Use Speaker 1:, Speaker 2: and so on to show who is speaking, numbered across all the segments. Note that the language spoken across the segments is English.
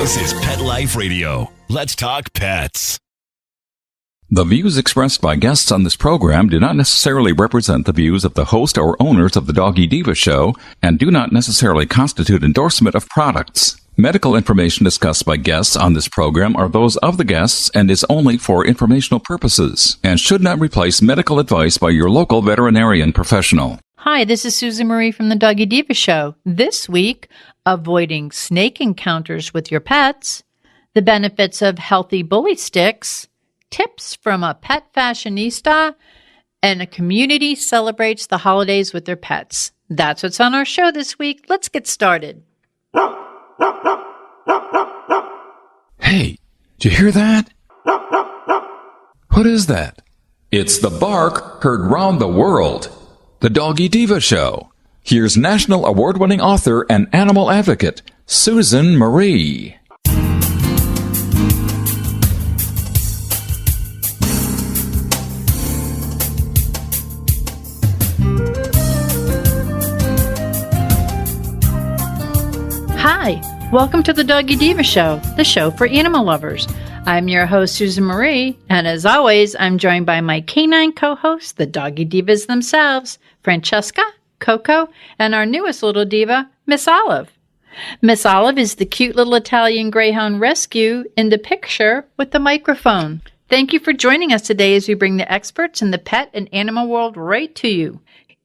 Speaker 1: This is Pet Life Radio. Let's talk pets.
Speaker 2: The views expressed by guests on this program do not necessarily represent the views of the host or owners of the Doggy Diva show and do not necessarily constitute endorsement of products. Medical information discussed by guests on this program are those of the guests and is only for informational purposes and should not replace medical advice by your local veterinarian professional.
Speaker 3: Hi, this is Susan Marie from the Doggy Diva show. This week, avoiding snake encounters with your pets, the benefits of healthy bully sticks, tips from a pet fashionista, and a community celebrates the holidays with their pets. That's what's on our show this week. Let's get started.
Speaker 2: Hey, did you hear that? What is that? It's the bark heard round the world. The Doggy Diva show. Here's national award-winning author and animal advocate, Susan Marie.
Speaker 3: Hi, welcome to the Doggy Diva show, the show for animal lovers. I'm your host, Susan Marie, and as always, I'm joined by my canine co-hosts, the Doggy Divas themselves, Francesca, Coco, and our newest little diva, Miss Olive. Miss Olive is the cute little Italian Greyhound rescue in the picture with the microphone. Thank you for joining us today as we bring the experts in the pet and animal world right to you.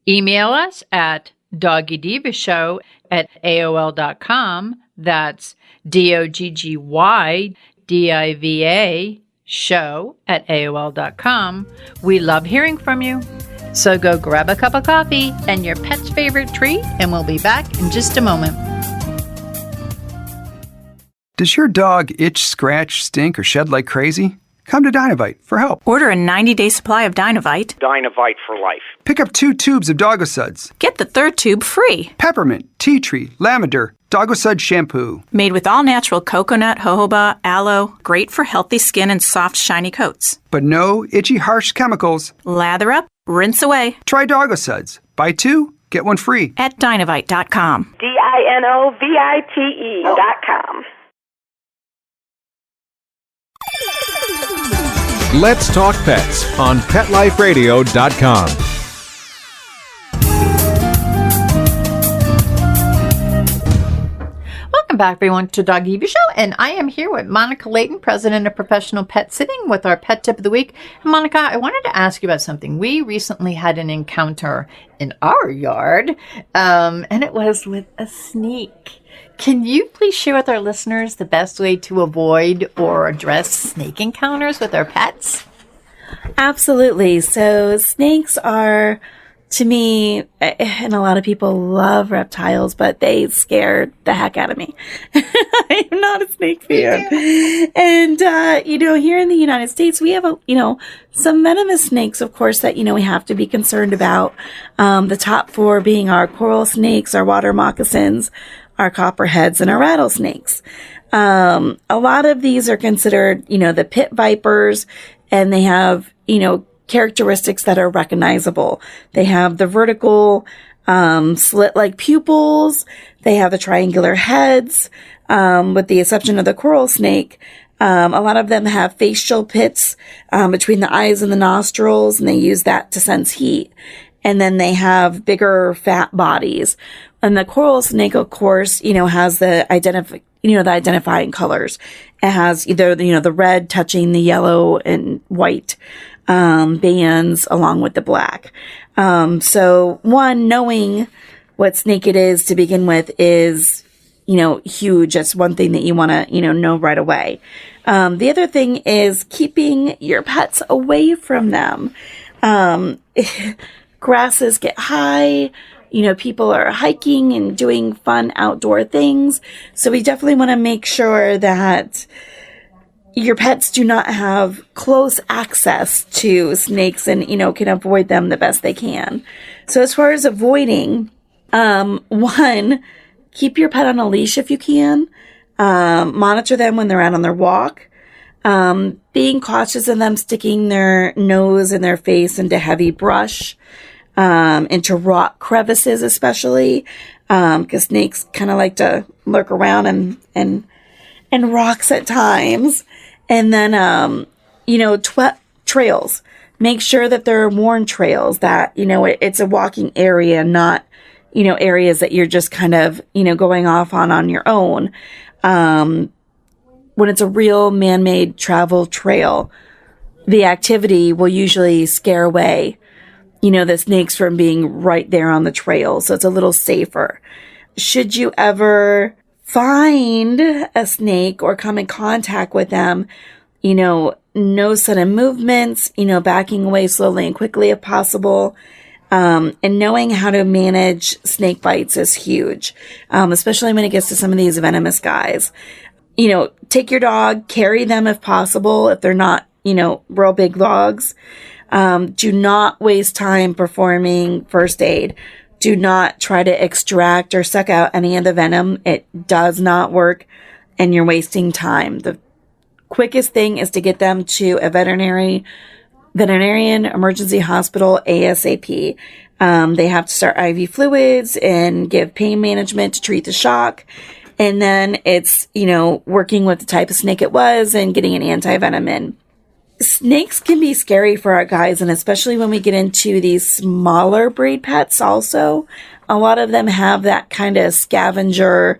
Speaker 3: Email us at doggydivashow@aol.com. That's DOGGYDIVA show@aol.com. We love hearing from you. So go grab a cup of coffee and your pet's favorite treat, and we'll be back in just a moment.
Speaker 4: Does your dog itch, scratch, stink, or shed like crazy? Come to Dynavite for help.
Speaker 5: Order a 90-day supply of Dynavite.
Speaker 6: Dynavite for life.
Speaker 4: Pick up 2 tubes of Doggosuds.
Speaker 5: Get the 3rd tube free.
Speaker 4: Peppermint, tea tree, lavender, Doggosud shampoo.
Speaker 5: Made with all-natural coconut, jojoba, aloe. Great for healthy skin and soft, shiny coats.
Speaker 4: But no itchy, harsh chemicals.
Speaker 5: Lather up, rinse away.
Speaker 4: Try Doggosuds. Buy 2, get 1 free.
Speaker 5: At Dynavite.com.
Speaker 7: DINOVITE.com.
Speaker 8: Let's Talk Pets on PetLifeRadio.com.
Speaker 3: Welcome back, everyone, to Doggy Diva Show, and I am here with Monica Leighton, president of Professional Pet Sitting, with our pet tip of the week. And Monica, I wanted to ask you about something. We recently had an encounter in our yard, and it was with a snake. Can you please share with our listeners the best way to avoid or address snake encounters with our pets?
Speaker 9: Absolutely. So snakes are, to me, and a lot of people love reptiles, but they scared the heck out of me. I'm not a snake fan. And, here in the United States, we have, some venomous snakes, of course, that, we have to be concerned about. The top 4 being our coral snakes, our water moccasins, our copperheads, and our rattlesnakes. A lot of these are considered, the pit vipers, and they have, characteristics that are recognizable. They have the vertical, slit-like pupils. They have the triangular heads, with the exception of the coral snake. A lot of them have facial pits, between the eyes and the nostrils, and they use that to sense heat. And then they have bigger fat bodies. And the coral snake, of course, has the identifying colors. It has either, the red touching the yellow and white, bands along with the black. So one, knowing what snake it is to begin with is, huge. That's one thing that you want to, know right away. The other thing is keeping your pets away from them. Grasses get high. People are hiking and doing fun outdoor things. So we definitely want to make sure that your pets do not have close access to snakes and, can avoid them the best they can. So as far as avoiding, one, keep your pet on a leash if you can. Monitor them when they're out on their walk. Being cautious of them sticking their nose and their face into heavy brush. Into rock crevices, especially, because snakes kind of like to lurk around and and rocks at times. And then, trails. Make sure that there are worn trails, that, it's a walking area, not, areas that you're just kind of, going off on your own. When it's a real man-made travel trail, the activity will usually scare away, the snakes from being right there on the trail. So it's a little safer. Should you ever find a snake or come in contact with them, no sudden movements, backing away slowly and quickly if possible. And knowing how to manage snake bites is huge, especially when it gets to some of these venomous guys. Take your dog, carry them if possible, if they're not, real big dogs. Do not waste time performing first aid. Do not try to extract or suck out any of the venom. It does not work, and you're wasting time. The quickest thing is to get them to a veterinarian emergency hospital ASAP. They have to start IV fluids and give pain management to treat the shock. And then it's, working with the type of snake it was and getting an anti-venom in. Snakes can be scary for our guys, and especially when we get into these smaller breed pets also. A lot of them have that kind of scavenger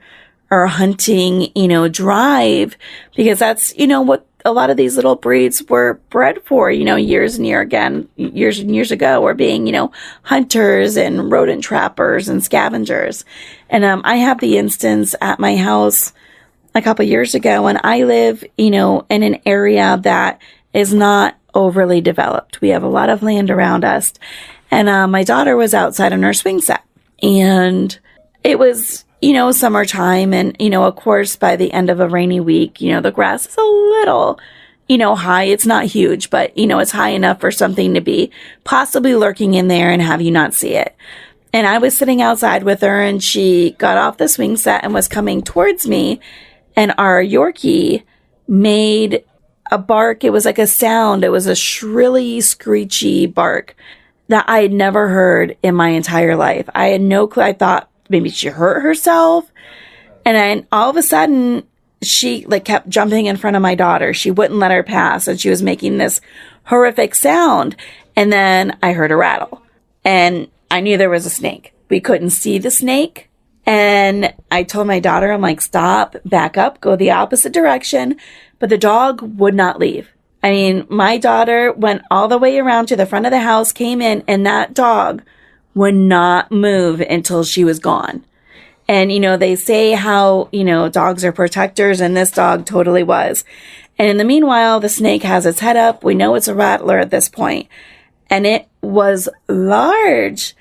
Speaker 9: or hunting, drive, because that's, what a lot of these little breeds were bred for, years and years ago, were being, hunters and rodent trappers and scavengers. And I have the instance at my house a couple years ago, and I live, in an area that is not overly developed. We have a lot of land around us. And my daughter was outside on her swing set. And it was, summertime. And, of course, by the end of a rainy week, the grass is a little, high. It's not huge, but, it's high enough for something to be possibly lurking in there and have you not see it. And I was sitting outside with her, and she got off the swing set and was coming towards me. And our Yorkie made a bark. It was like a sound. It was a shrilly, screechy bark that I had never heard in my entire life. I had no clue. I thought maybe she hurt herself. And then all of a sudden, she kept jumping in front of my daughter. She wouldn't let her pass, and she was making this horrific sound. And then I heard a rattle, and I knew there was a snake. We couldn't see the snake. And I told my daughter, I'm like, stop, back up, go the opposite direction. But the dog would not leave. I mean, my daughter went all the way around to the front of the house, came in, and that dog would not move until she was gone. And, they say how, dogs are protectors, and this dog totally was. And in the meanwhile, the snake has its head up. We know it's a rattler at this point. And it was large.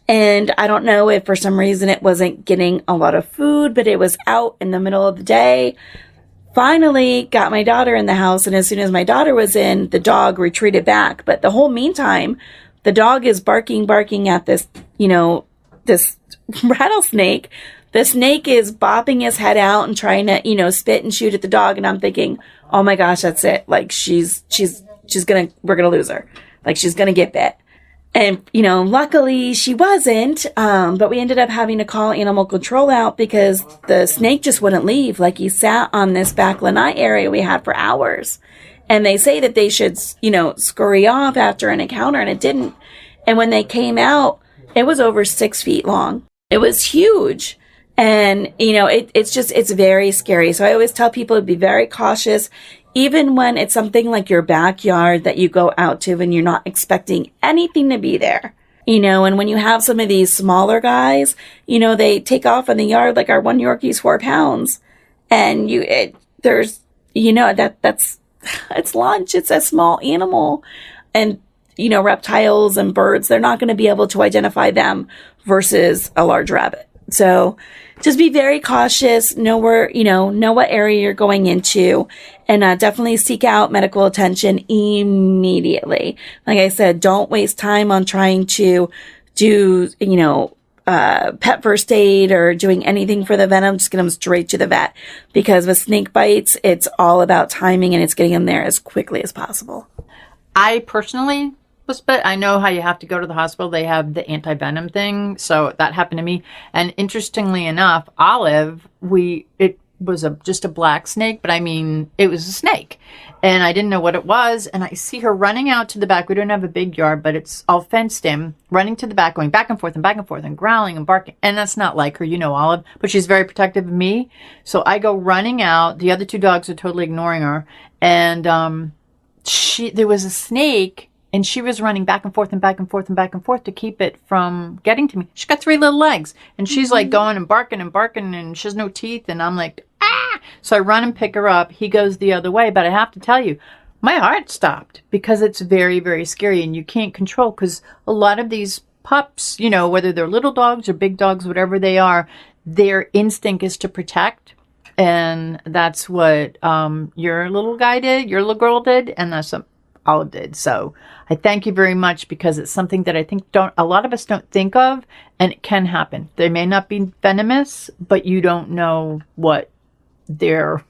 Speaker 9: And I don't know if for some reason it wasn't getting a lot of food, but it was out in the middle of the day. Finally got my daughter in the house, and as soon as my daughter was in, the dog retreated back. But the whole meantime, the dog is barking at this, this rattlesnake. The snake is bopping his head out and trying to, spit and shoot at the dog. And I'm thinking, oh my gosh, that's it. Like we're gonna lose her. Like she's gonna get bit. And, luckily she wasn't, but we ended up having to call animal control out because the snake just wouldn't leave. Like he sat on this back lanai area we had for hours. And they say that they should, scurry off after an encounter, and it didn't. And when they came out, it was over 6 feet long. It was huge. And, it's very scary. So I always tell people to be very cautious. Even when it's something like your backyard that you go out to and you're not expecting anything to be there, and when you have some of these smaller guys, they take off in the yard, like our one Yorkie's 4 pounds, and it's lunch. It's a small animal, and, reptiles and birds, they're not going to be able to identify them versus a large rabbit. So just be very cautious, know what area you're going into, and definitely seek out medical attention immediately. Like I said, don't waste time on trying to do, pet first aid or doing anything for the venom. Just get them straight to the vet, because with snake bites, it's all about timing, and it's getting them there as quickly as possible.
Speaker 3: I personally was bit. I know how you have to go to the hospital. They have the anti-venom thing. So that happened to me. And interestingly enough, Olive, was just a black snake, but I mean, it was a snake. And I didn't know what it was. And I see her running out to the back. We don't have a big yard, but it's all fenced in, running to the back, going back and forth and growling and barking. And that's not like her, Olive, but she's very protective of me. So I go running out. The other two dogs are totally ignoring her. And there was a snake, and she was running back and forth to keep it from getting to me. She's got 3 little legs, and she's like going and barking, and she has no teeth. And I'm like, ah! So I run and pick her up. He goes the other way, but I have to tell you, my heart stopped because it's very, very scary, and you can't control, because a lot of these pups, whether they're little dogs or big dogs, whatever they are, their instinct is to protect. And that's what your little guy did, your little girl did, and that's what Olive did. So I thank you very much, because it's something that I think a lot of us don't think of, and it can happen. They may not be venomous, but you don't know what their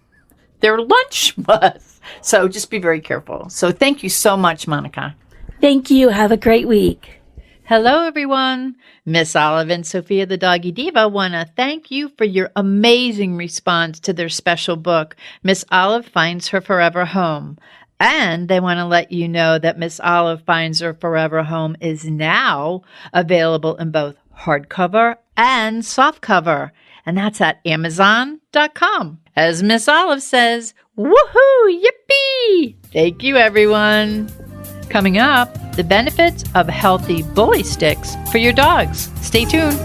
Speaker 3: lunch was. So just be very careful. So thank you so much, Monica.
Speaker 9: Thank you. Have a great week.
Speaker 3: Hello, everyone. Miss Olive and Sophia the Doggy Diva want to thank you for your amazing response to their special book, Miss Olive Finds Her Forever Home. And they want to let you know that Miss Olive Finds Her Forever Home is now available in both hardcover and softcover. And that's at Amazon.com. As Miss Olive says, woohoo, yippee! Thank you, everyone. Coming up, the benefits of healthy bully sticks for your dogs. Stay tuned.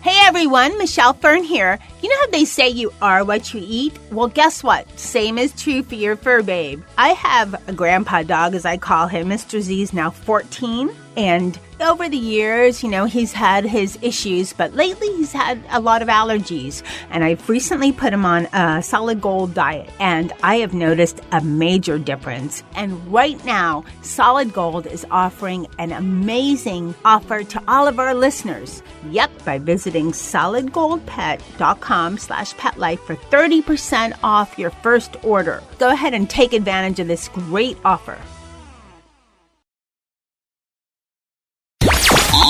Speaker 6: Hey everyone, Michelle Fern here. You know how they say you are what you eat? Well, guess what? Same is true for your fur babe. I have a grandpa dog, as I call him. Mr. Z is now 14. And over the years, he's had his issues, but lately he's had a lot of allergies. And I've recently put him on a solid gold diet, and I have noticed a major difference. And right now, Solid Gold is offering an amazing offer to all of our listeners. Yep, by visiting solidgoldpet.com/petlife for 30% off your first order. Go ahead and take advantage of this great offer.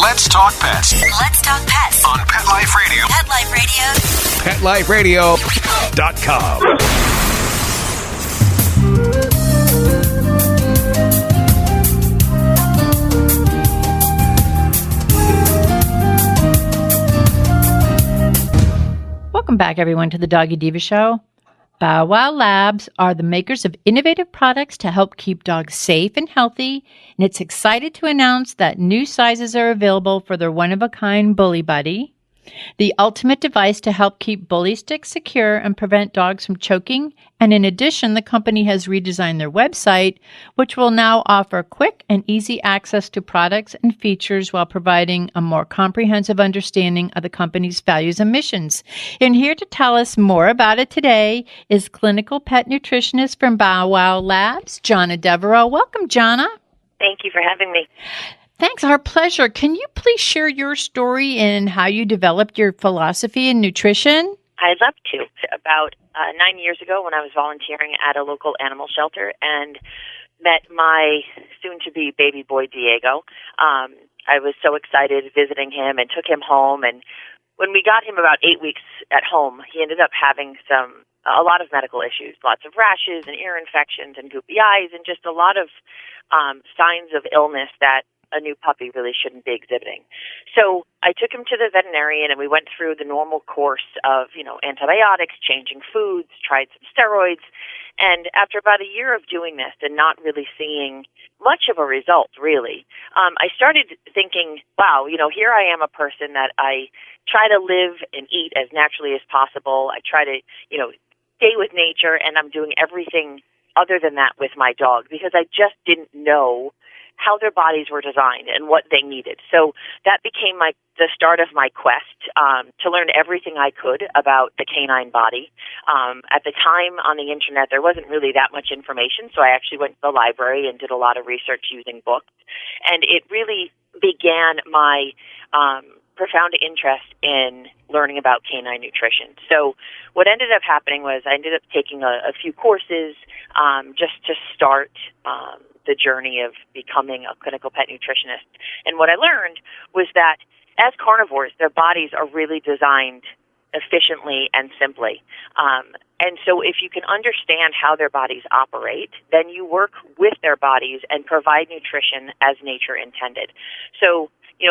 Speaker 1: Let's talk pets.
Speaker 7: Let's talk pets
Speaker 1: On Pet Life Radio.
Speaker 7: Pet Life Radio.
Speaker 1: PetLifeRadio.com.
Speaker 3: Welcome back, everyone, to the Doggy Diva Show. Bow Wow Labs are the makers of innovative products to help keep dogs safe and healthy, and it's excited to announce that new sizes are available for their one-of-a-kind Bully Buddy, the ultimate device to help keep bully sticks secure and prevent dogs from choking. And in addition, the company has redesigned their website, which will now offer quick and easy access to products and features while providing a more comprehensive understanding of the company's values and missions. And here to tell us more about it today is clinical pet nutritionist from Bow Wow Labs, Johnna Deveraux. Welcome, Johnna.
Speaker 10: Thank you for having me.
Speaker 3: Thanks, our pleasure. Can you please share your story and how you developed your philosophy in nutrition?
Speaker 10: I'd love to. About 9 years ago, when I was volunteering at a local animal shelter and met my soon-to-be baby boy, Diego, I was so excited visiting him and took him home. And when we got him about 8 weeks at home, he ended up having a lot of medical issues, lots of rashes and ear infections and goopy eyes, and just a lot of signs of illness that a new puppy really shouldn't be exhibiting. So I took him to the veterinarian, and we went through the normal course of, antibiotics, changing foods, tried some steroids. And after about a year of doing this and not really seeing much of a result, really, I started thinking, wow, here I am, a person that I try to live and eat as naturally as possible. I try to, stay with nature, and I'm doing everything other than that with my dog because I just didn't know how their bodies were designed and what they needed. So that became the start of my quest to learn everything I could about the canine body. At the time on the internet, there wasn't really that much information, so I actually went to the library and did a lot of research using books. And it really began my profound interest in learning about canine nutrition. So what ended up happening was I ended up taking a few courses just to start the journey of becoming a clinical pet nutritionist. And what I learned was that as carnivores, their bodies are really designed efficiently and simply. And so if you can understand how their bodies operate, then you work with their bodies and provide nutrition as nature intended. So,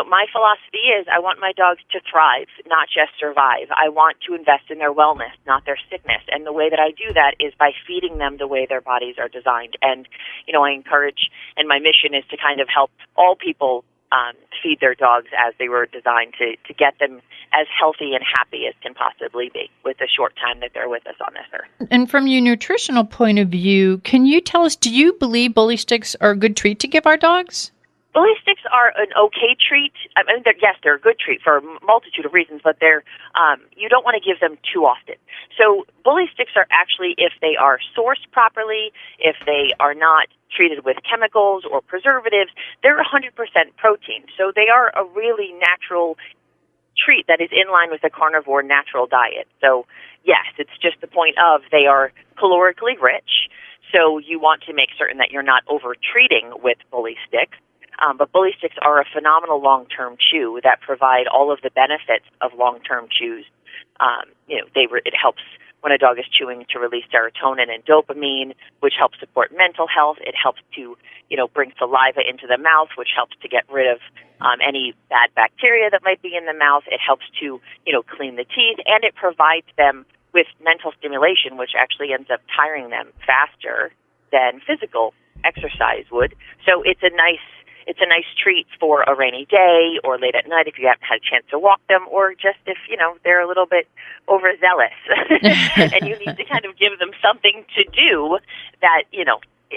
Speaker 10: my philosophy is I want my dogs to thrive, not just survive. I want to invest in their wellness, not their sickness. And the way that I do that is by feeding them the way their bodies are designed. And, I encourage, and my mission is to kind of help all people feed their dogs as they were designed to get them as healthy and happy as can possibly be with the short time that they're with us on this earth.
Speaker 3: And from your nutritional point of view, can you tell us, do you believe bully sticks are a good treat to give our dogs?
Speaker 10: Bully sticks are an okay treat. I mean, they're a good treat for a multitude of reasons, but you don't want to give them too often. So bully sticks are actually, if they are sourced properly, if they are not treated with chemicals or preservatives, they're 100% protein. So they are a really natural treat that is in line with a carnivore natural diet. So yes, it's just the point of they are calorically rich. So you want to make certain that you're not over-treating with bully sticks. But bully sticks are a phenomenal long-term chew that provide all of the benefits of long-term chews. It helps when a dog is chewing to release serotonin and dopamine, which helps support mental health. It helps to, bring saliva into the mouth, which helps to get rid of any bad bacteria that might be in the mouth. It helps to, clean the teeth, and it provides them with mental stimulation, which actually ends up tiring them faster than physical exercise would. So it's a nice treat for a rainy day or late at night if you haven't had a chance to walk them, or just if, they're a little bit overzealous and you need to kind of give them something to do that, it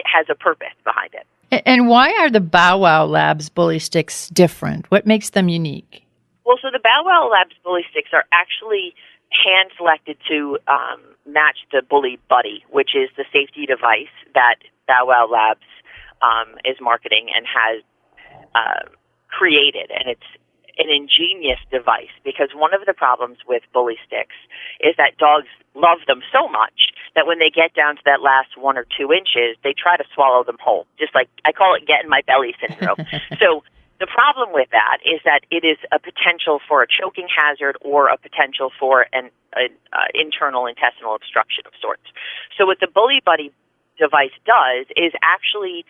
Speaker 10: has a purpose behind it.
Speaker 3: And why are the Bow Wow Labs bully sticks different? What makes them unique?
Speaker 10: Well, so the Bow Wow Labs bully sticks are actually hand-selected to match the Bully Buddy, which is the safety device that Bow Wow Labs is marketing and has created, and it's an ingenious device because one of the problems with bully sticks is that dogs love them so much that when they get down to that last 1 or 2 inches, they try to swallow them whole. Just like I call it getting my belly syndrome. So the problem with that is that it is a potential for a choking hazard or a potential for an internal intestinal obstruction of sorts. So what the Bully Buddy device does is actually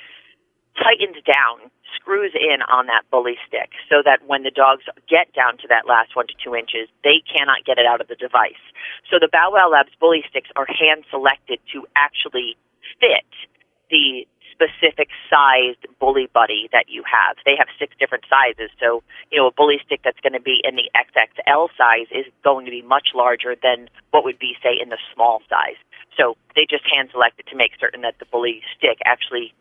Speaker 10: tightens down, screws in on that bully stick so that when the dogs get down to that last 1 to 2 inches, they cannot get it out of the device. So the Bow Wow Labs bully sticks are hand-selected to actually fit the specific sized Bully Buddy that you have. They have 6 different sizes. So, a bully stick that's going to be in the XXL size is going to be much larger than what would be, say, in the small size. So they just hand-selected to make certain that the bully stick actually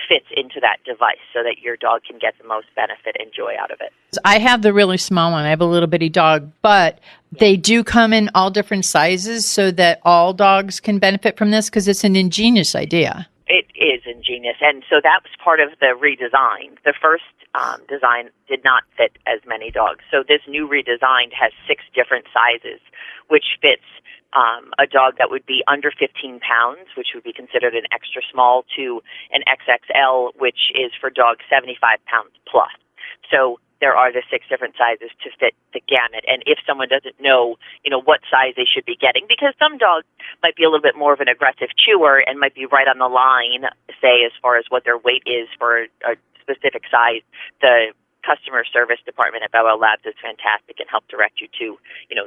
Speaker 10: fits into that device so that your dog can get the most benefit and joy out of it.
Speaker 3: I have the really small one. I have a little bitty dog, but they do come in all different sizes so that all dogs can benefit from this because it's an ingenious idea.
Speaker 10: It is ingenious, and so that was part of the redesign. The first design did not fit as many dogs, so this new redesign has 6 different sizes, which fits a dog that would be under 15 pounds, which would be considered an extra small, to an XXL, which is for dogs 75 pounds plus. So there are the 6 different sizes to fit the gamut. And if someone doesn't know, what size they should be getting, because some dogs might be a little bit more of an aggressive chewer and might be right on the line, say, as far as what their weight is for a specific size, the customer service department at Bow Wow Labs is fantastic and help direct you to,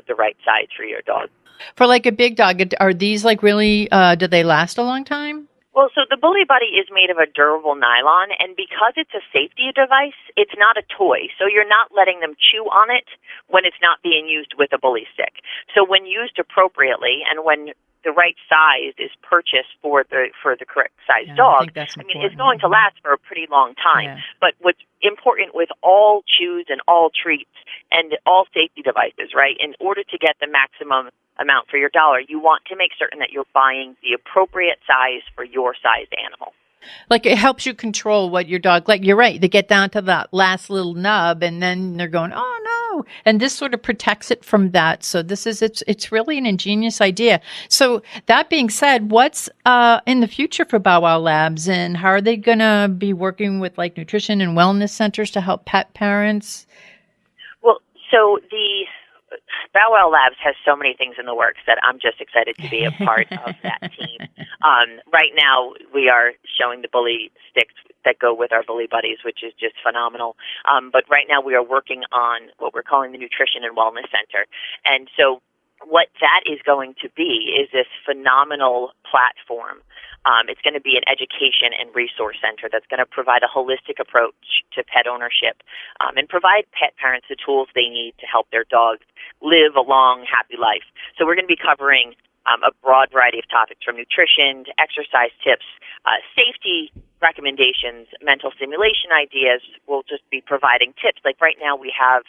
Speaker 10: the right size for your dog.
Speaker 3: For like a big dog, are these like really, do they last a long time?
Speaker 10: Well, so the Bully Buddy is made of a durable nylon, and because it's a safety device, it's not a toy. So you're not letting them chew on it when it's not being used with a bully stick. So when used appropriately and when the right size is purchased for the correct size dog, it's going to last for a pretty long time. Yeah. But what's important with all chews and all treats and all safety devices, right, in order to get the maximum amount for your dollar, you want to make certain that you're buying the appropriate size for your sized animal.
Speaker 3: Like it helps you control what your dog, like you're right, they get down to that last little nub and then they're going, oh no. And this sort of protects it from that. So it's really an ingenious idea. So that being said, what's in the future for Bow Wow Labs, and how are they going to be working with like nutrition and wellness centers to help pet parents?
Speaker 10: So the Bow Wow Labs has so many things in the works that I'm just excited to be a part of that team. Right now, we are showing the bully sticks that go with our bully buddies, which is just phenomenal. But right now, we are working on what we're calling the Nutrition and Wellness Center. And so what that is going to be is this phenomenal platform. It's going to be an education and resource center that's going to provide a holistic approach to pet ownership and provide pet parents the tools they need to help their dogs live a long, happy life. So we're going to be covering a broad variety of topics, from nutrition to exercise tips, safety recommendations, mental stimulation ideas. We'll just be providing tips. Like right now we have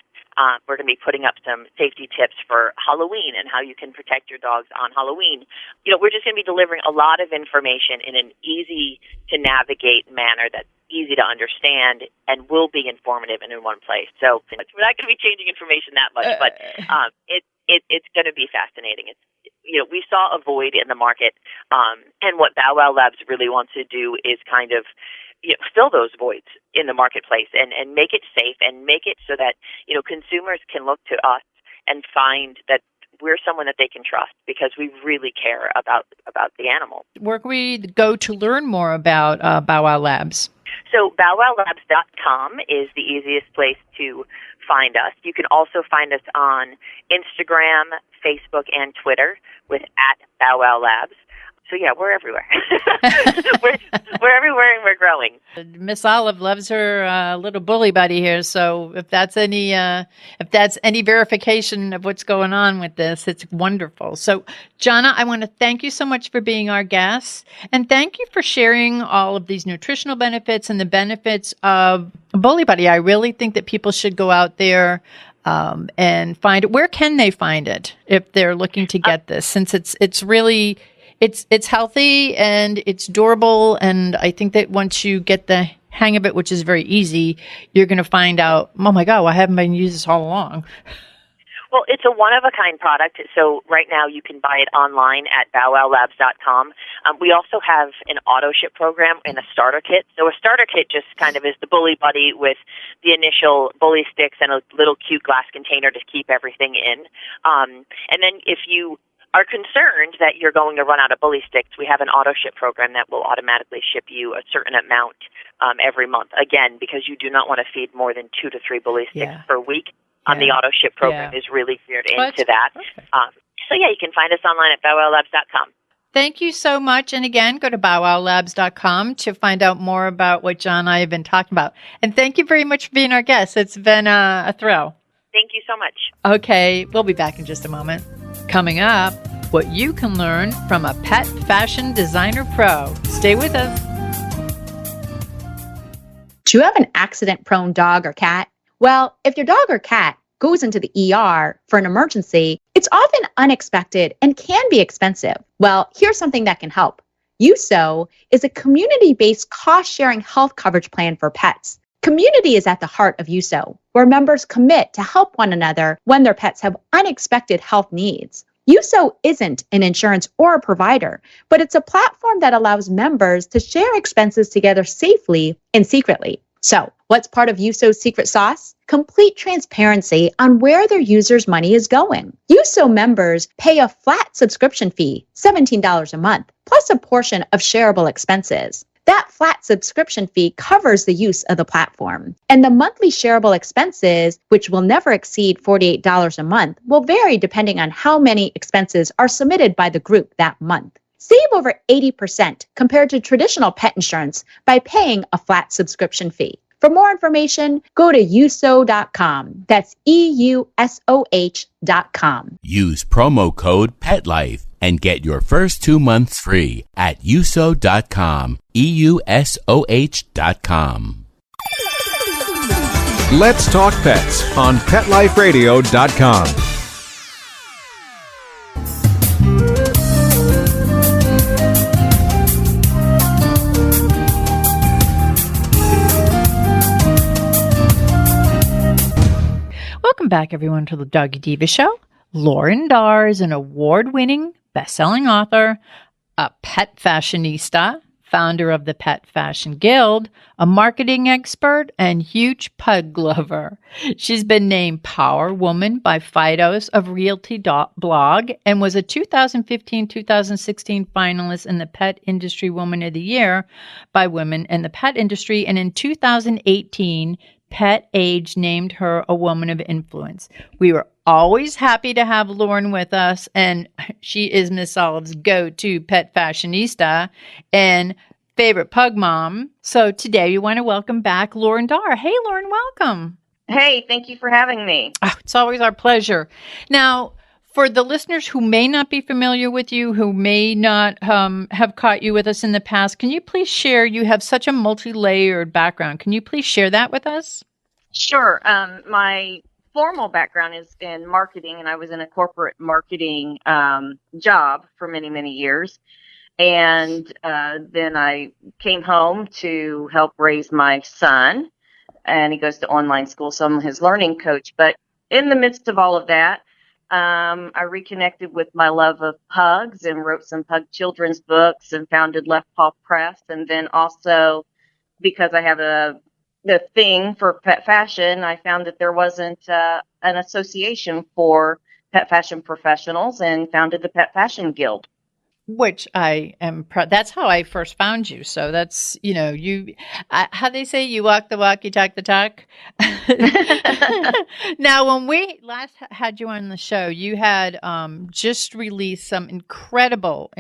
Speaker 10: we're going to be putting up some safety tips for Halloween and how you can protect your dogs on Halloween. We're just going to be delivering a lot of information in an easy-to-navigate manner that's easy to understand and will be informative and in one place. So we're not going to be changing information that much, but it's going to be fascinating. We saw a void in the market, and what Bow Wow Labs really wants to do is kind of fill those voids in the marketplace and make it safe and make it so that, consumers can look to us and find that we're someone that they can trust because we really care about the animal.
Speaker 3: Where can we go to learn more about Bow Wow Labs?
Speaker 10: So bowwowlabs.com is the easiest place to find us. You can also find us on Instagram, Facebook, and Twitter with @BowWowLabs. So yeah, we're everywhere. we're everywhere, and we're growing.
Speaker 3: Miss Olive loves her little bully buddy here. So if that's any verification of what's going on with this, it's wonderful. So Johnna, I want to thank you so much for being our guest, and thank you for sharing all of these nutritional benefits and the benefits of Bully Buddy. I really think that people should go out there and find it. Where can they find it if they're looking to get this? Since it's really It's healthy and it's durable, and I think that once you get the hang of it, which is very easy, you're going to find out, oh my God, I haven't been using this all along.
Speaker 10: Well, it's a one-of-a-kind product, so right now you can buy it online at bowwowlabs.com. We also have an auto-ship program and a starter kit. So a starter kit just kind of is the bully buddy with the initial bully sticks and a little cute glass container to keep everything in. And then if you are concerned that you're going to run out of bully sticks, we have an auto-ship program that will automatically ship you a certain amount every month. Again, because you do not want to feed more than 2 to 3 bully sticks per week. The auto-ship program is really geared into that. So yeah, you can find us online at bowwowlabs.com.
Speaker 3: Thank you so much. And again, go to bowwowlabs.com to find out more about what John and I have been talking about. And thank you very much for being our guest. It's been a thrill.
Speaker 10: Thank you so much.
Speaker 3: Okay, we'll be back in just a moment. Coming up, what you can learn from a pet fashion designer pro. Stay with us.
Speaker 11: Do you have an accident-prone dog or cat? Well, if your dog or cat goes into the ER for an emergency, it's often unexpected and can be expensive. Well, here's something that can help. USO is a community-based cost-sharing health coverage plan for pets. Community is at the heart of USO, where members commit to help one another when their pets have unexpected health needs. USO isn't an insurance or a provider, but it's a platform that allows members to share expenses together safely and secretly. So, what's part of USO's secret sauce? Complete transparency on where their users' money is going. USO members pay a flat subscription fee, $17 a month, plus a portion of shareable expenses. That flat subscription fee covers the use of the platform. And the monthly shareable expenses, which will never exceed $48 a month, will vary depending on how many expenses are submitted by the group that month. Save over 80% compared to traditional pet insurance by paying a flat subscription fee. For more information, go to uso.com. That's EUSOH.com.
Speaker 1: Use promo code PETLIFE and get your first 2 months free at uso.com. EUSOH.com.
Speaker 8: Let's Talk Pets on PetLifeRadio.com.
Speaker 3: Welcome back, everyone, to the Doggy Diva Show. Laurren Darr is an award-winning, best-selling author, a pet fashionista, founder of the Pet Fashion Guild, a marketing expert, and huge pug lover. She's been named Power Woman by Fido's of Realty blog and was a 2015-2016 finalist in the Pet Industry Woman of the Year by Women in the Pet Industry. And in 2018, Pet Age named her a Woman of Influence. We were always happy to have Laurren with us, and she is Miss Olive's go-to pet fashionista and favorite pug mom. So today we want to welcome back Laurren Darr. Hey, Laurren, welcome.
Speaker 12: Hey, thank you for having me.
Speaker 3: Oh, it's always our pleasure. Now, for the listeners who may not be familiar with you, who may not have caught you with us in the past, can you please share, you have such a multi-layered background. Can you please share that with us?
Speaker 12: Sure. My formal background is in marketing, and I was in a corporate marketing job for many, many years. And then I came home to help raise my son, and he goes to online school, so I'm his learning coach. But in the midst of all of that, I reconnected with my love of pugs and wrote some pug children's books and founded Left Paw Press. And then also, because I have the thing for pet fashion, I found that there wasn't an association for pet fashion professionals and founded the Pet Fashion Guild.
Speaker 3: Which I am proud. That's how I first found you. So that's, how they say, you walk the walk, you talk the talk. Now, when we last had you on the show, you had just released some incredible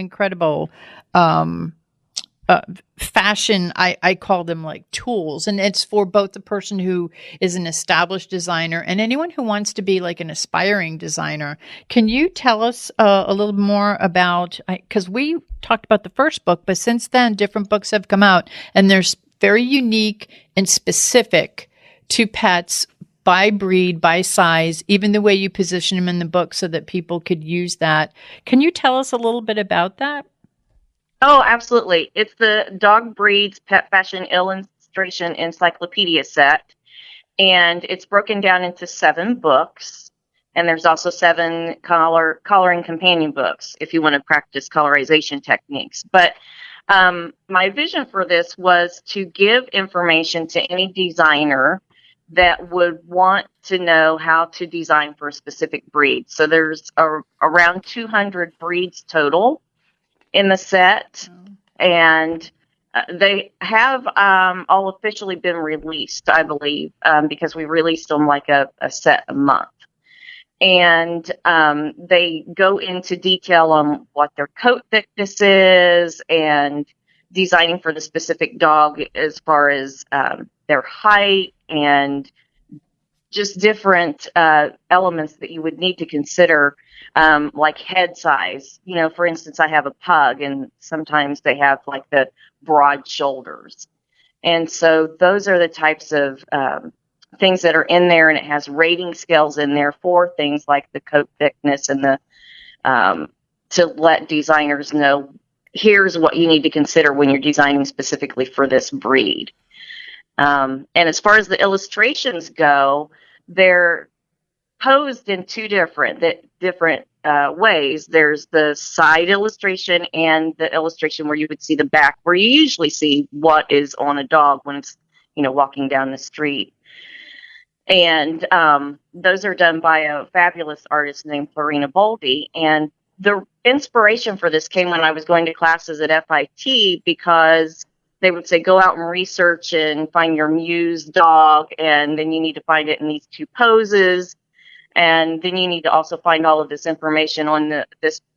Speaker 3: fashion, I call them like tools, and it's for both the person who is an established designer and anyone who wants to be like an aspiring designer. Can you tell us a little more about, because we talked about the first book, but since then different books have come out and they're very unique and specific to pets by breed, by size, even the way you position them in the book so that people could use that. Can you tell us a little bit about that?
Speaker 12: Oh, absolutely. It's the Dog Breeds Pet Fashion Illustration Encyclopedia set, and it's broken down into 7 books, and there's also 7 coloring companion books if you want to practice colorization techniques. But my vision for this was to give information to any designer that would want to know how to design for a specific breed. So there's around 200 breeds total in the set, and they have all officially been released, I believe, because we released them like a set a month. And they go into detail on what their coat thickness is and designing for the specific dog as far as their height and just different elements that you would need to consider, like head size. For instance, I have a pug, and sometimes they have like the broad shoulders. And so those are the types of things that are in there, and it has rating scales in there for things like the coat thickness and the to let designers know, here's what you need to consider when you're designing specifically for this breed. And as far as the illustrations go, they're posed in 2 different ways. There's the side illustration and the illustration where you would see the back, where you usually see what is on a dog when it's, walking down the street. And those are done by a fabulous artist named Florina Boldy. And the inspiration for this came when I was going to classes at FIT, because they would say, go out and research and find your muse dog, and then you need to find it in these 2 poses. And then you need to also find all of this information on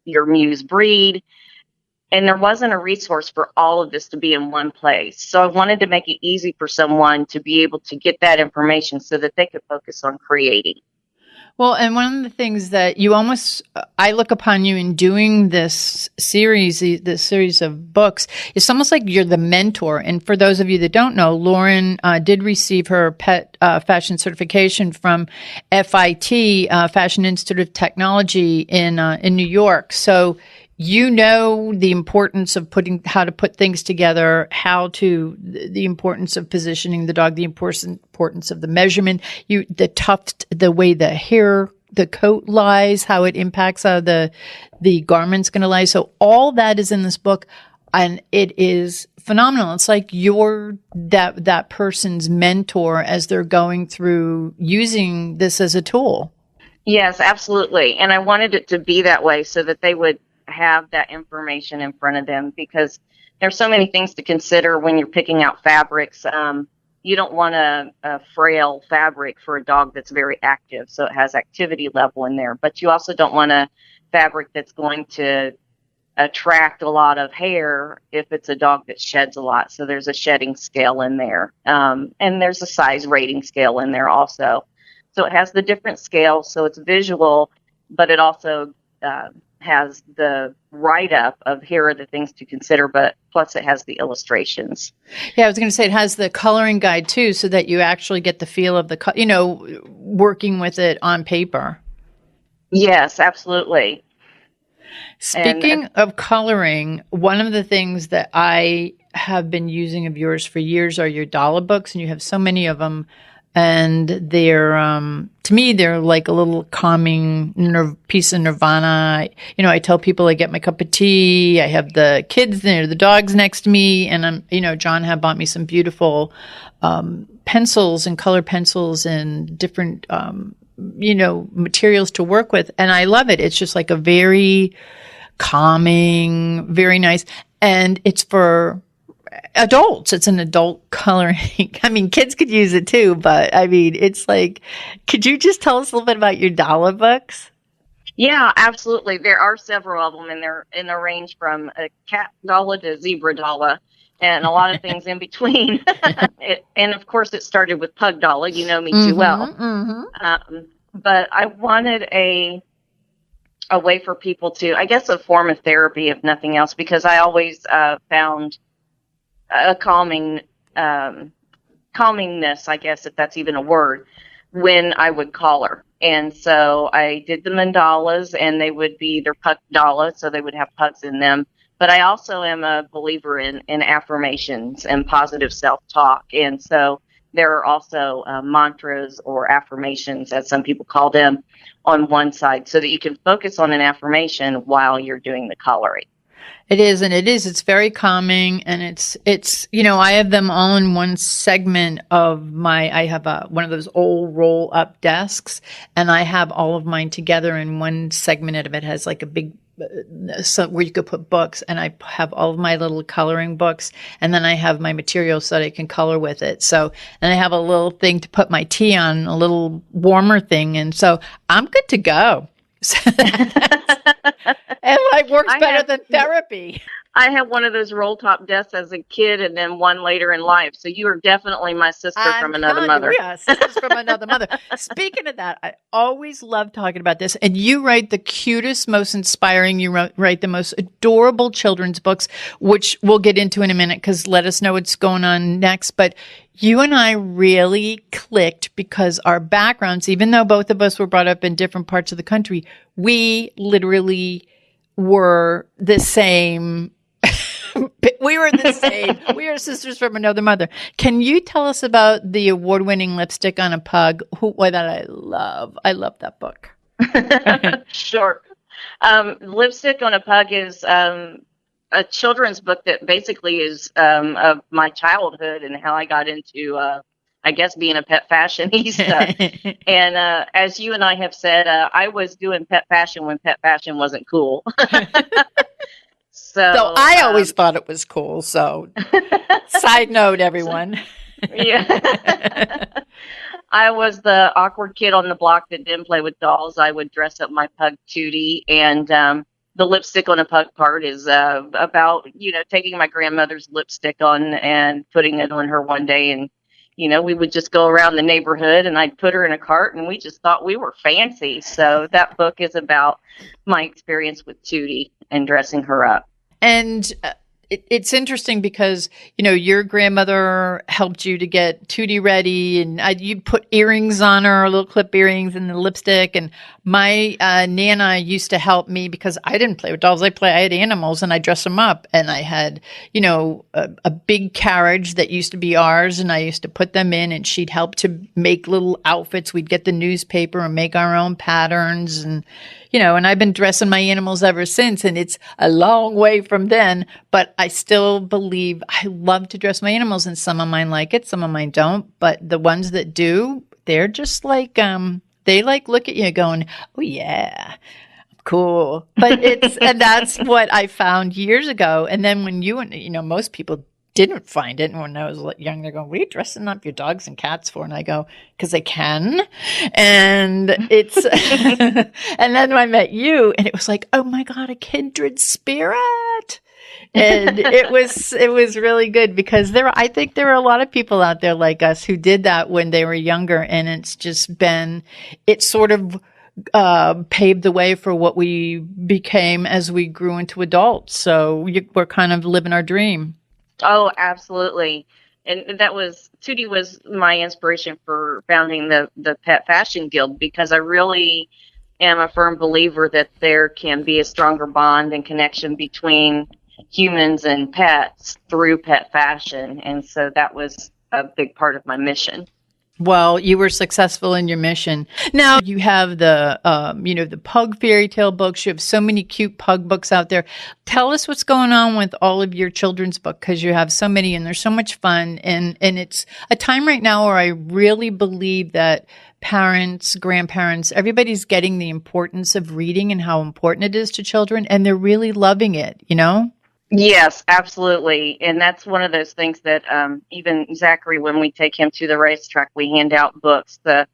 Speaker 12: your muse breed. And there wasn't a resource for all of this to be in one place. So I wanted to make it easy for someone to be able to get that information so that they could focus on creating.
Speaker 3: Well, and one of the things that I look upon you in doing this series of books, it's almost like you're the mentor. And for those of you that don't know, Laurren did receive her pet fashion certification from FIT, Fashion Institute of Technology in New York. So the importance of how to put things together, the importance of positioning the dog, the importance of the measurement, the tuft, the way the hair, the coat lies, how it impacts how the garment's going to lie. So all that is in this book. And it is phenomenal. It's like you're that person's mentor as they're going through using this as a tool.
Speaker 12: Yes, absolutely. And I wanted it to be that way so that they would have that information in front of them, because there's so many things to consider when you're picking out fabrics. You don't want a frail fabric for a dog that's very active, so it has activity level in there. But you also don't want a fabric that's going to attract a lot of hair if it's a dog that sheds a lot. So there's a shedding scale in there. And there's a size rating scale in there also. So it has the different scales, so it's visual, but it also has the write-up of here are the things to consider, but plus it has the illustrations.
Speaker 3: Yeah, I was going to say it has the coloring guide too, so that you actually get the feel of the, working with it on paper.
Speaker 12: Yes, absolutely.
Speaker 3: Speaking of coloring, one of the things that I have been using of yours for years are your dollar books, and you have so many of them. And they're, to me, they're like a little calming piece of nirvana. I tell people I get my cup of tea. I have the kids there, the dogs next to me. And John had bought me some beautiful pencils and color pencils and different, materials to work with. And I love it. It's just like a very calming, very nice. And it's for adults. It's an adult coloring. I mean, kids could use it too, but I mean, it's like, could you just tell us a little bit about your dollar books?
Speaker 12: Yeah, absolutely. There are several of them, and they're in the range from a cat dollar to zebra dollar, and a lot of things in between. And of course, it started with pug dollar. You know me too well. Mm-hmm. But I wanted a way for people to, I guess, a form of therapy, if nothing else, because I always found a calmingness, I guess, if that's even a word, when I would color. And so I did the mandalas, and they would be either pug dollar, so they would have pugs in them. But I also am a believer in affirmations and positive self-talk. And so there are also mantras or affirmations, as some people call them, on one side, so that you can focus on an affirmation while you're doing the coloring.
Speaker 3: It is, and it's very calming, and it's I have them all in one segment of I have one of those old roll up desks, and I have all of mine together in one segment of it. Has like a big where you could put books, and I have all of my little coloring books, and then I have my materials so that I can color with it. So, and I have a little thing to put my tea on, a little warmer thing, and so I'm good to go. And it works better than therapy.
Speaker 12: I have one of those roll top desks as a kid, and then one later in life. So you are definitely my sister from another mother.
Speaker 3: Yeah, sisters from another mother. Speaking of that, I always love talking about this. And you write the cutest, most inspiring, write the most adorable children's books, which we'll get into in a minute, because let us know what's going on next. But you and I really clicked because our backgrounds, even though both of us were brought up in different parts of the country, we literally were the same. We were the same. We are sisters from another mother. Can you tell us about the award-winning Lipstick on a Pug? That I love. I love that book.
Speaker 12: Sure. Lipstick on a Pug is a children's book that basically is of my childhood and how I got into, I guess, being a pet fashionista. And as you and I have said, I was doing pet fashion when pet fashion wasn't cool.
Speaker 3: So I always thought it was cool. So side note, everyone.
Speaker 12: Yeah. I was the awkward kid on the block that didn't play with dolls. I would dress up my pug Tootie, and the lipstick on a pug part is about, taking my grandmother's lipstick on and putting it on her one day. And, we would just go around the neighborhood, and I'd put her in a cart, and we just thought we were fancy. So that book is about my experience with Tootie and dressing her up.
Speaker 3: And it's interesting because, your grandmother helped you to get Tootie ready, and you put earrings on her, little clip earrings and the lipstick. And my Nana used to help me because I didn't play with dolls. I had animals, and I dressed them up. And I had, a big carriage that used to be ours, and I used to put them in, and she'd help to make little outfits. We'd get the newspaper and make our own patterns. And, and I've been dressing my animals ever since, and it's a long way from then, but I still believe I love to dress my animals, and some of mine like it, some of mine don't, but the ones that do, they're just like, they like look at you going, oh yeah, cool. But and that's what I found years ago. And then when most people didn't find it. And when I was young, they're going, what are you dressing up your dogs and cats for? And I go, because I can. And it's, and then I met you and it was like, oh my God, a kindred spirit. And it was really good because I think there are a lot of people out there like us who did that when they were younger. And it's sort of, paved the way for what we became as we grew into adults. So we're kind of living our dream.
Speaker 12: Oh, absolutely. And Tootie was my inspiration for founding the Pet Fashion Guild, because I really am a firm believer that there can be a stronger bond and connection between humans and pets through pet fashion. And so that was a big part of my mission.
Speaker 3: Well, you were successful in your mission. Now you have the pug fairy tale books. You have so many cute pug books out there. Tell us what's going on with all of your children's books, because you have so many and they're so much fun. And it's a time right now where I really believe that parents, grandparents, everybody's getting the importance of reading and how important it is to children. And they're really loving it,
Speaker 12: Yes, absolutely. And that's one of those things that even Zachary, when we take him to the racetrack, we hand out books. The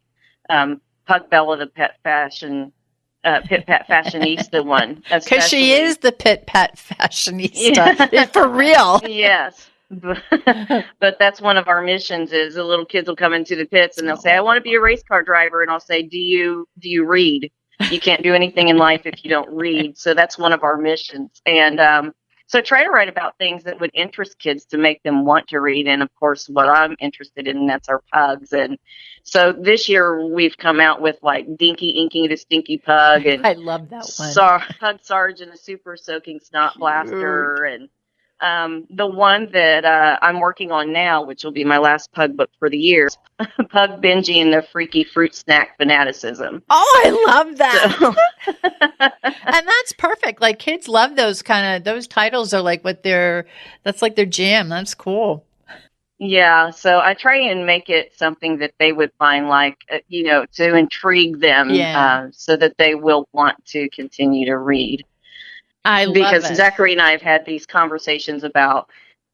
Speaker 12: Pug Bella, the Pet Fashionista one.
Speaker 3: Because she is the Pet Fashionista. Yeah. For real.
Speaker 12: Yes. But that's one of our missions is the little kids will come into the pits and they'll say, I want to be a race car driver. And I'll say, do you read? You can't do anything in life if you don't read. So that's one of our missions. And so try to write about things that would interest kids to make them want to read. And of course, what I'm interested in, that's our pugs. And so this year we've come out with like Dinky Inky the Stinky Pug. And
Speaker 3: I love that one.
Speaker 12: Pug Sarge and the Super Soaking Snot Blaster. And the one that I'm working on now, which will be my last pug book for the year, Pug Benji and the Freaky Fruit Snack Fanaticism.
Speaker 3: Oh, I love that. And that's perfect. Like kids love those titles are like that's like their jam. That's cool.
Speaker 12: Yeah. So I try and make it something that they would find to intrigue them so that they will want to continue to read. Because Zachary and I have had these conversations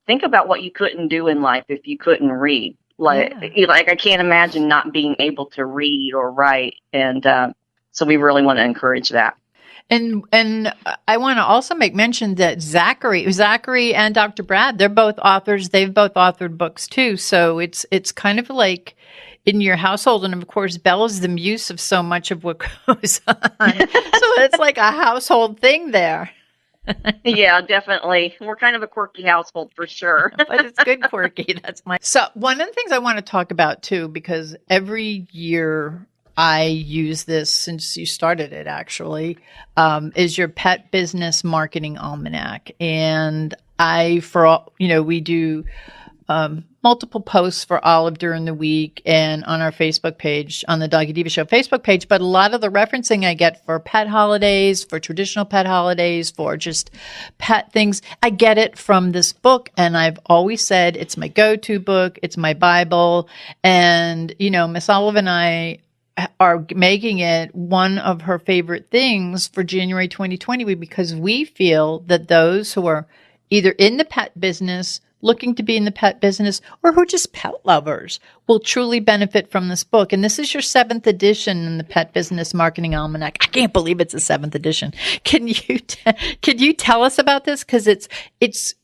Speaker 12: think about what you couldn't do in life if you couldn't read. Like I can't imagine not being able to read or write. And so we really want to encourage that.
Speaker 3: And I want to also make mention that Zachary and Dr. Brad, they're both authors. They've both authored books too. So it's kind of like in your household. And of course, Bella's the muse of so much of what goes on. So it's like a household thing there.
Speaker 12: Yeah, definitely. We're kind of a quirky household for sure.
Speaker 3: But it's good quirky. So one of the things I want to talk about too, because every year I use this since you started it actually, is your Pet Business Marketing Almanac. And we do multiple posts for Olive during the week and on our Facebook page, on the Doggy Diva Show Facebook page. But a lot of the referencing I get for pet holidays, for traditional pet holidays, for just pet things, I get it from this book. And I've always said it's my go-to book. It's my Bible. And, Miss Olive and I are making it one of her favorite things for January 2020 because we feel that those who are either in the pet business, looking to be in the pet business, or who are just pet lovers will truly benefit from this book. And this is your 7th edition in the Pet Business Marketing Almanac. I can't believe it's a 7th edition. Can you tell us about this? Because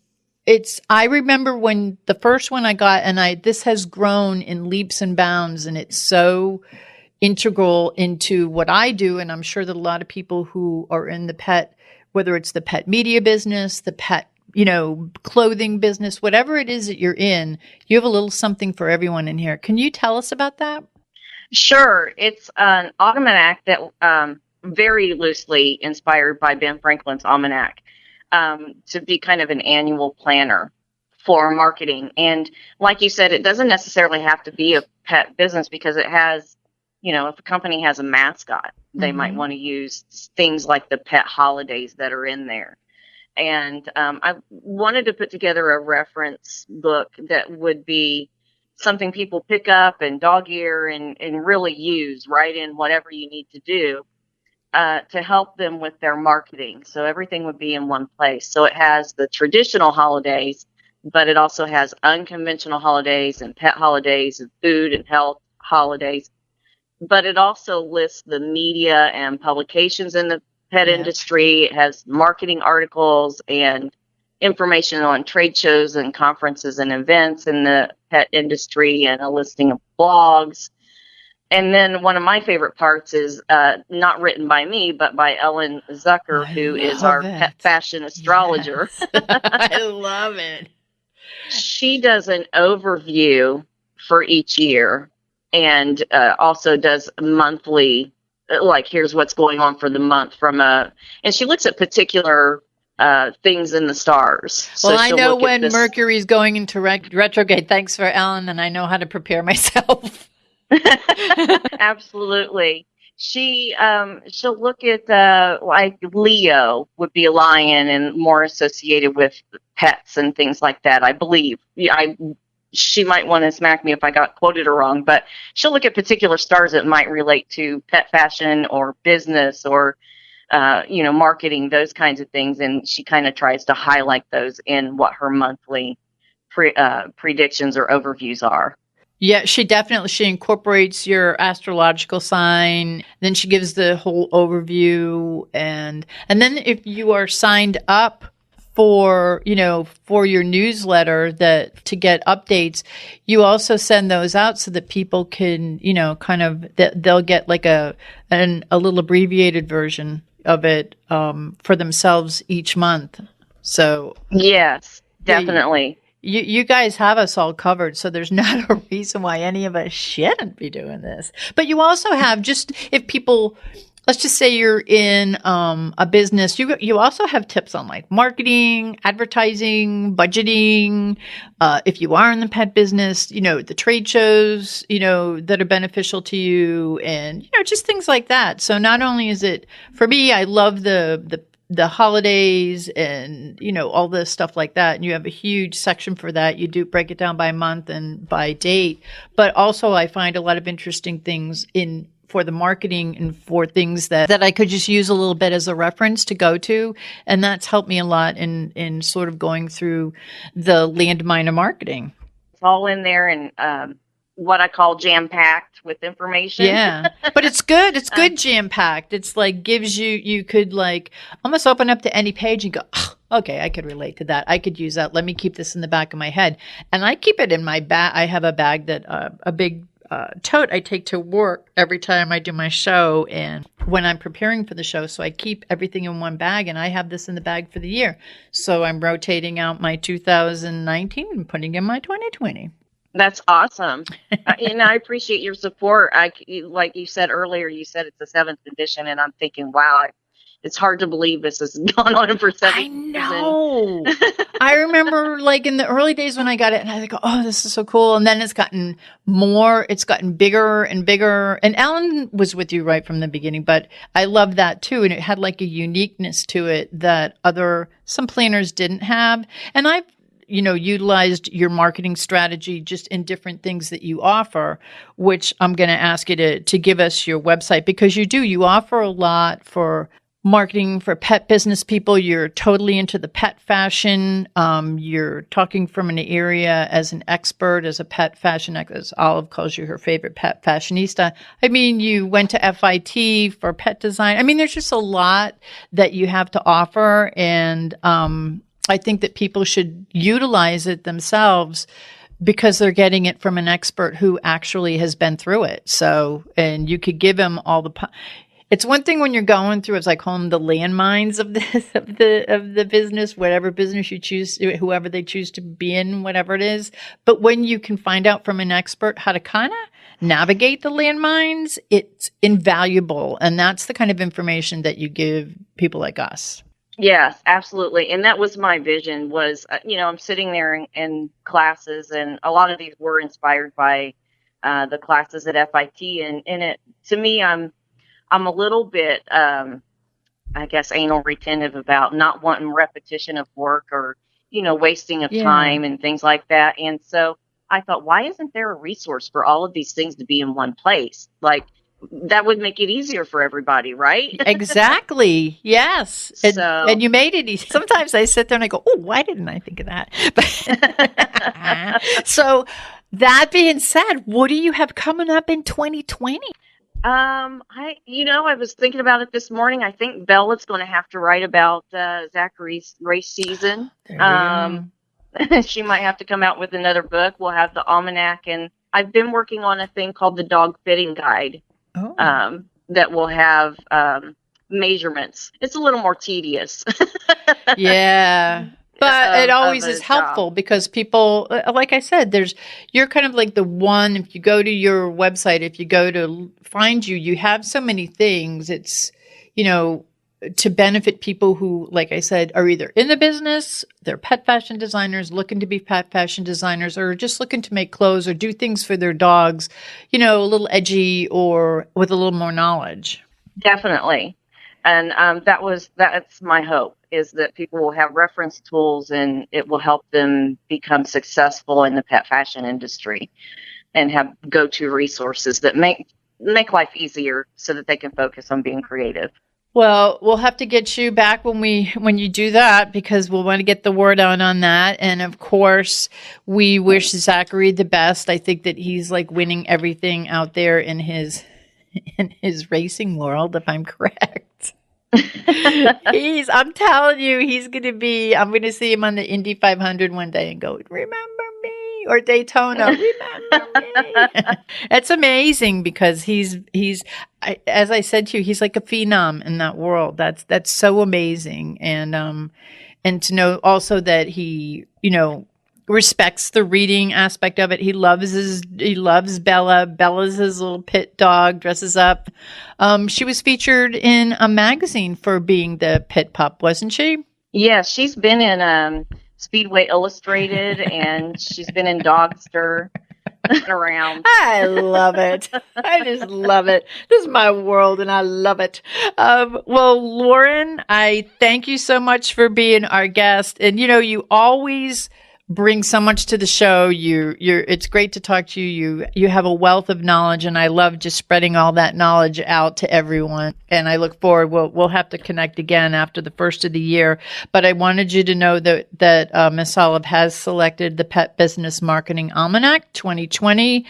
Speaker 3: I remember when the first one I got, and this has grown in leaps and bounds, and it's so integral into what I do. And I'm sure that a lot of people who are in the pet, whether it's the pet media business, the pet clothing business, whatever it is that you're in, you have a little something for everyone in here. Can you tell us about that?
Speaker 12: Sure. It's an almanac that very loosely inspired by Ben Franklin's almanac to be kind of an annual planner for marketing. And like you said, it doesn't necessarily have to be a pet business because it has if a company has a mascot, they might want to use things like the pet holidays that are in there. And I wanted to put together a reference book that would be something people pick up and dog ear and really use right in whatever you need to do to help them with their marketing. So everything would be in one place. So it has the traditional holidays, but it also has unconventional holidays and pet holidays and food and health holidays. But it also lists the media and publications in the pet industry. It has marketing articles and information on trade shows and conferences and events in the pet industry, and a listing of blogs. And then one of my favorite parts is not written by me, but by Ellen Zucker, who is our pet fashion astrologer.
Speaker 3: Yes. I love it.
Speaker 12: She does an overview for each year, and also does monthly, like here's what's going on for the month and she looks at particular things in the stars.
Speaker 3: Well, I know when Mercury's going into retrograde. Thanks for Ellen, and I know how to prepare myself.
Speaker 12: Absolutely. She'll look at like Leo would be a lion and more associated with pets and things like that, I believe. She might want to smack me if I got quoted or wrong, but she'll look at particular stars that might relate to pet fashion or business or marketing, those kinds of things, and she kind of tries to highlight those in what her monthly predictions or overviews are.
Speaker 3: Yeah, she incorporates your astrological sign. Then she gives the whole overview, and then if you are signed up for your newsletter to get updates, you also send those out so that people can they'll get like a little abbreviated version of it for themselves each month. So
Speaker 12: yes, definitely.
Speaker 3: You guys have us all covered, so there's not a reason why any of us shouldn't be doing this. But you also have, just if people, let's just say you're in a business, you also have tips on like marketing, advertising, budgeting. If you are in the pet business, the trade shows, that are beneficial to you, and just things like that. So not only is it, for me, I love the holidays and all this stuff like that, and you have a huge section for that. You do break it down by month and by date, but also I find a lot of interesting things for the marketing and for things that I could just use a little bit as a reference to go to, and that's helped me a lot in sort of going through the landmine of marketing.
Speaker 12: It's all in there and what I call jam-packed with information.
Speaker 3: Yeah, but it's good. It's good jam-packed. It's like gives you could like almost open up to any page and go, oh, okay, I could relate to that. I could use that. Let me keep this in the back of my head. And I keep it in my bag. I have a bag that a big tote I take to work every time I do my show and when I'm preparing for the show. So I keep everything in one bag, and I have this in the bag for the year. So I'm rotating out my 2019 and putting in my 2020.
Speaker 12: That's awesome. And I appreciate your support. Like you said earlier, you said it's the 7th edition, and I'm thinking, wow, it's hard to believe this has gone on for 7 years.
Speaker 3: I know. I remember like in the early days when I got it, and I think, oh, this is so cool. And then it's gotten bigger and bigger. And Alan was with you right from the beginning, but I love that too. And it had like a uniqueness to it that some planners didn't have. And I've utilized your marketing strategy just in different things that you offer, which I'm going to ask you to give us your website, because you offer a lot for marketing for pet business people. You're totally into the pet fashion. You're talking from an area as an expert, as a pet fashion, as Olive calls you her favorite pet fashionista. I mean, you went to FIT for pet design. I mean, there's just a lot that you have to offer, and I think that people should utilize it themselves because they're getting it from an expert who actually has been through it. So, and you could give them all it's one thing when you're going through, it's like calling the landmines of the business, whatever business you choose, whoever they choose to be in, whatever it is. But when you can find out from an expert how to kind of navigate the landmines, it's invaluable. And that's the kind of information that you give people like us.
Speaker 12: Yes, absolutely. And that was my vision was, I'm sitting there in classes, and a lot of these were inspired by the classes at FIT, and it, to me, I'm a little bit, I guess, anal retentive about not wanting repetition of work or, wasting of time and things like that. And so I thought, why isn't there a resource for all of these things to be in one place? Like, that would make it easier for everybody, right?
Speaker 3: Exactly. Yes. And you made it easy. Sometimes I sit there and I go, oh, why didn't I think of that? So that being said, what do you have coming up in 2020?
Speaker 12: I was thinking about it this morning. I think Bella's going to have to write about Zachary's race season. She might have to come out with another book. We'll have the almanac, and I've been working on a thing called the dog fitting guide. That will have measurements. It's a little more tedious.
Speaker 3: Yeah. But it always is helpful because people, like I said, you're kind of like the one, if you go to your website, if you go to find you have so many things. It's, to benefit people who, like I said, are either in the business, they're pet fashion designers, looking to be pet fashion designers, or just looking to make clothes or do things for their dogs, a little edgy or with a little more knowledge.
Speaker 12: Definitely. And that's my hope, is that people will have reference tools and it will help them become successful in the pet fashion industry and have go-to resources that make life easier so that they can focus on being creative.
Speaker 3: Well, we'll have to get you back when you do that, because we'll want to get the word out on that. And of course, we wish Zachary the best. I think that he's like winning everything out there in his racing world, if I'm correct. I'm telling you, I'm going to see him on the Indy 500 one day and go, remember me? Or Daytona, remember me? It's amazing because he's as I said to you, he's like a phenom in that world. That's so amazing. And to know also that he, respects the reading aspect of it. He loves Bella. Bella's his little pit dog, dresses up. She was featured in a magazine for being the pit pup, wasn't she?
Speaker 12: Yeah, she's been in Speedway Illustrated, and she's been in Dogster around.
Speaker 3: I love it. I just love it. This is my world, and I love it. Well, Laurren, I thank you so much for being our guest. And, you always bring so much to the show. It's great to talk to you. You have a wealth of knowledge, and I love just spreading all that knowledge out to everyone. And I look forward. We'll have to connect again after the first of the year. But I wanted you to know that Miss Olive has selected the Pet Business Marketing Almanac 2020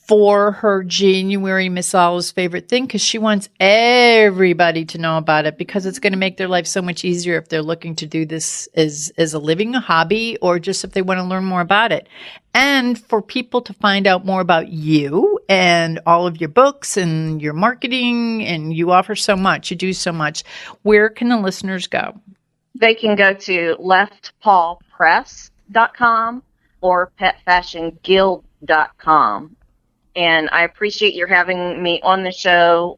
Speaker 3: for her January Miss Olive's favorite thing, because she wants everybody to know about it, because it's going to make their life so much easier if they're looking to do this as a living, a hobby, or just if they want to learn more about it. And for people to find out more about you and all of your books and your marketing, and you offer so much, you do so much, where can the listeners go?
Speaker 12: They can go to leftpawpress.com or petfashionguild.com. And I appreciate your having me on the show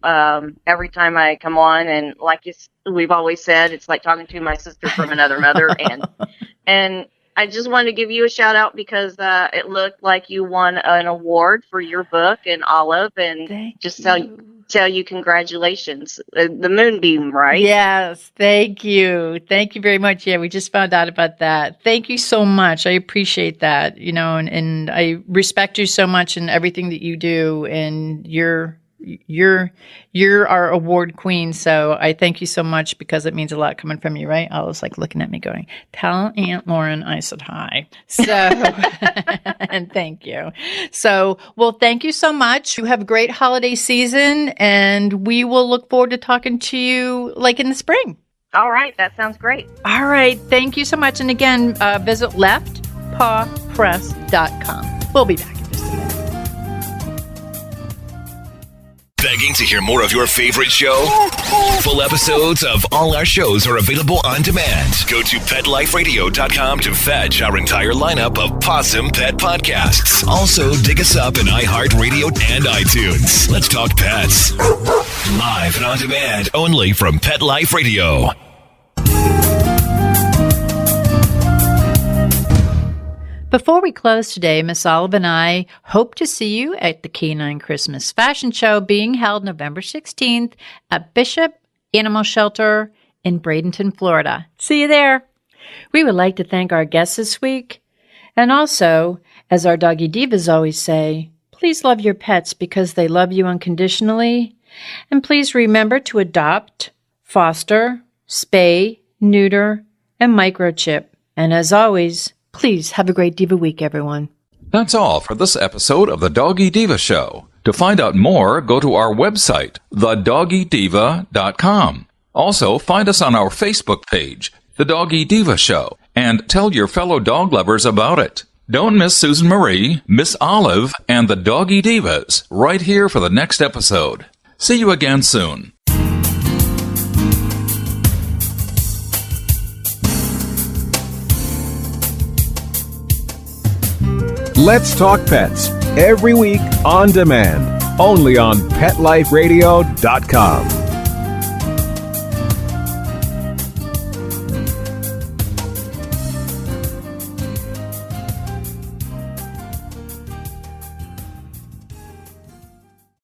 Speaker 12: every time I come on. And like we've always said, it's like talking to my sister from another mother. And I just wanted to give you a shout out because it looked like you won an award for your book and Olive, and tell you congratulations. The Moonbeam, right?
Speaker 3: Yes. Thank you. Thank you very much. Yeah, we just found out about that. Thank you so much. I appreciate that, and I respect you so much in everything that you do, and you're our award queen. So I thank you so much, because it means a lot coming from you, right? I was like looking at me going, tell Aunt Laurren I said hi. So, and thank you. So, well, thank you so much. You have a great holiday season, and we will look forward to talking to you like in the spring.
Speaker 12: All right. That sounds great.
Speaker 3: All right. Thank you so much. And again, visit leftpawpress.com. We'll be back.
Speaker 7: Begging to hear more of your favorite show? Full episodes of all our shows are available on demand. Go to PetLifeRadio.com to fetch our entire lineup of Possum Pet podcasts. Also, dig us up in iHeartRadio and iTunes. Let's talk pets. Live and on demand, only from Pet Life Radio.
Speaker 3: Before we close today, Miss Olive and I hope to see you at the Canine Christmas Fashion Show being held November 16th at Bishop Animal Shelter in Bradenton, Florida. See you there. We would like to thank our guests this week. And also, as our Doggy Divas always say, please love your pets because they love you unconditionally. And please remember to adopt, foster, spay, neuter, and microchip. And as always, please have a great Diva week, everyone.
Speaker 2: That's all for this episode of The Doggy Diva Show. To find out more, go to our website, thedoggydiva.com. Also, find us on our Facebook page, The Doggy Diva Show, and tell your fellow dog lovers about it. Don't miss Susan Marie, Miss Olive, and the Doggy Divas right here for the next episode. See you again soon.
Speaker 8: Let's Talk Pets, every week on demand, only on PetLifeRadio.com.